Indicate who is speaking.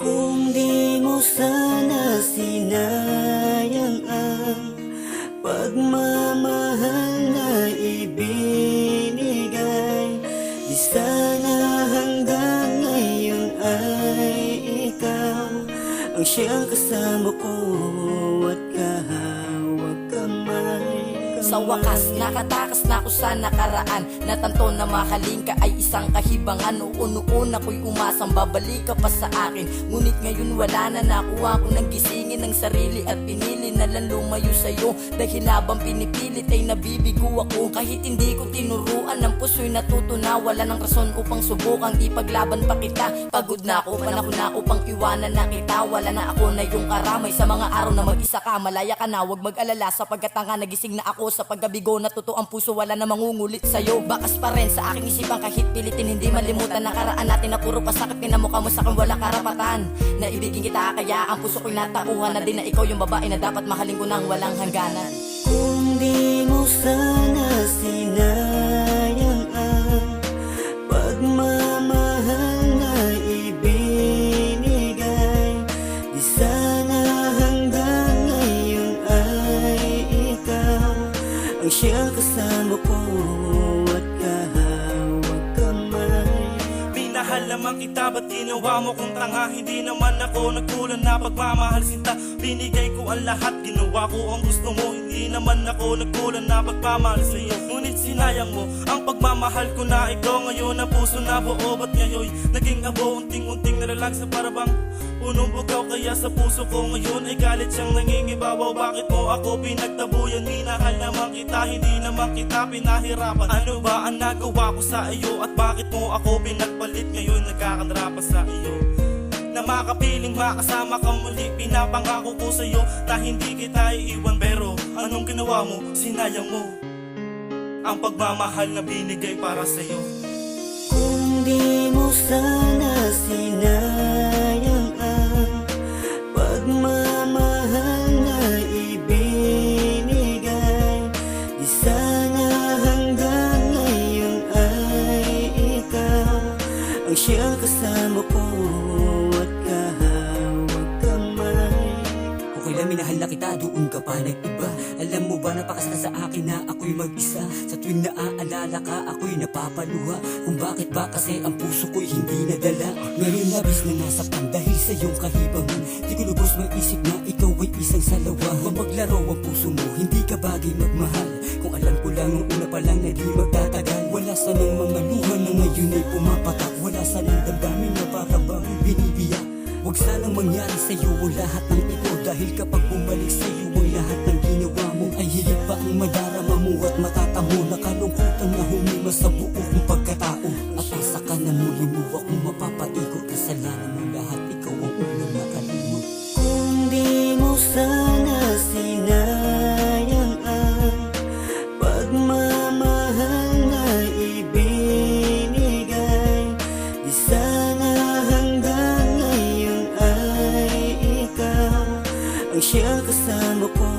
Speaker 1: Kung di mo sana sinayang ang pagmamahal na ibinigay, di sana hanggang ngayon ay ikaw ang siyang kasama ko at kahawag kamay.
Speaker 2: Sa wakas, nakatakas na ako sa nakaraan. Natanto na mahaling ka ay isang kahibangan. Noon ako'y umasang babalik ka pa sa akin. Ngunit ngayon wala na, nakuha ko ng gisingin ng sarili at pinili na lang lumayo sa'yo. Dahil habang pinipilit ay nabibigo ako. Kahit hindi ko tinuruan, ng puso'y natuto na. Wala ng rason upang subukang ipaglaban pa kita. Pagod na ako, panahon na upang iwanan na kita. Wala na ako na yung karamay sa mga araw na mag-isa ka. Malaya ka na, huwag mag-alala sapagkat nga nagising na ako. Sa paggabigo na totoo ang puso, wala na mangungulit sa'yo. Bakas pa rin sa aking isipan kahit pilitin, hindi malimutan nakaraan natin na puro pasakit. Pinamukha mo sa'kin wala karapatan na ibigin kita, kaya ang puso ko'y natauhan na din na ikaw yung babae na dapat mahalin ko nang walang hangganan.
Speaker 1: Kung di mo sana sinayang ang pagmamahal na ibinigay, di sana hanggang ngayon ay ikaw ang siyang kasama ko at kahawag kamay.
Speaker 3: Minahal naman kita, ba't ginawa mo kung tanga? Hindi naman ako nagkulang na pagmamahal sinta. Binigay ko ang lahat, ginawa ko ang gusto mo. Hindi naman ako nagkulang na pagmamahal sa'yo. Ngunit sinayang mo ang pagmamahal ko na ikaw. Ngayon ang puso na buo, ba't ngayon naging abo? Unting-unting nalalag sa parabang punong bugaw. Kaya sa puso ko ngayon ay galit siyang nangingibabaw. Bakit mo ako pinagtabuyan? Minahal naman kita, hindi naman kita pinahirapan. Ano ba ang nagawa ko sa iyo? At bakit mo ako pinagpalit? Ngayon nagkakandrapa sa iyo na makapiling makasama ka muli. Pinapangako ko sa'yo na hindi kita iiwan. Pero anong ginawa mo? Sinayang mo ang pagmamahal na binigay para sa'yo.
Speaker 1: Kung di mo sana sinayang ang pagmamahal na ibinigay, di sana hanggang ngayon ay ikaw ang siyang kasama ko at kahawag kamay.
Speaker 4: Okay lang, minahal na kita, doon ka pa nag-iba. Alam mo ba, napakasakit sa akin na ako'y mag-isa. Sa tuwing naaalala ka, ako'y napapaluha. Kung bakit ba kasi ang puso ko'y hindi nadala. Ngayon labis na nasaktan dahil sa iyong kahibangan. Di ko lubos maisip na ikaw ay isang salawa. Mapaglaro ang puso mo, hindi ka bagay magmahal. Kung alam ko lang nung una pa lang na di magtatagal. Wala sanang mga luha na ngayon ay pumapatak. Wala sanang damdamin na para bang binibiyak. Huwag sanang mangyari sa'yo ang lahat ng ito. Dahil kapag bumalik sa'yo ang lahat ng ginawa mo, ay higit pa ang madarama mo at matatamo. Nakalungkutan na humima sa buo kong pagkatao. At asa ka na muli mo akong mapapaikot. Kasalanan mo lahat, ikaw ang unang makalimot.
Speaker 1: Kung di mo sana sinayang ang pagmamahal na ibinigay, di sana hanggang ngayon ay ikaw ang siyang kasama ko